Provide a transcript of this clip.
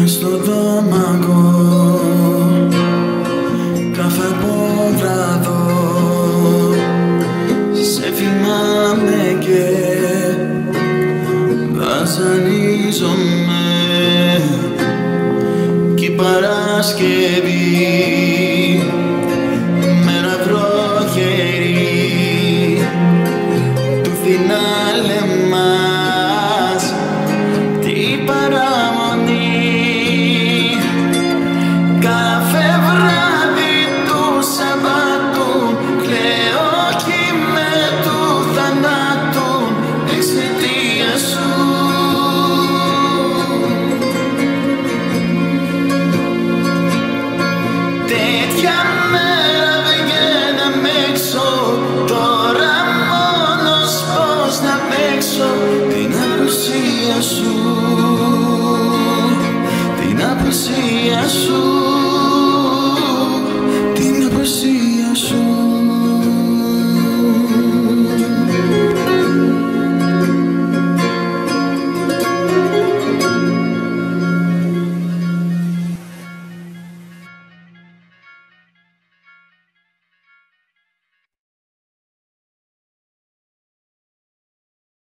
στο δόμακο κάθε πόδρατο σε θυμάμαι και βασανίζομαι κι η Παρασκευή μέρα βροχερή του φινάλε μας τι παραμονή κάθε βράδυ του Σαββάτου κλαίω κι με του θανάτου εξαιτίας σου. Τέτοια μέρα βγαίναμε έξω, τώρα μόνος πώς να παίξω την απουσία σου, την απουσία σου.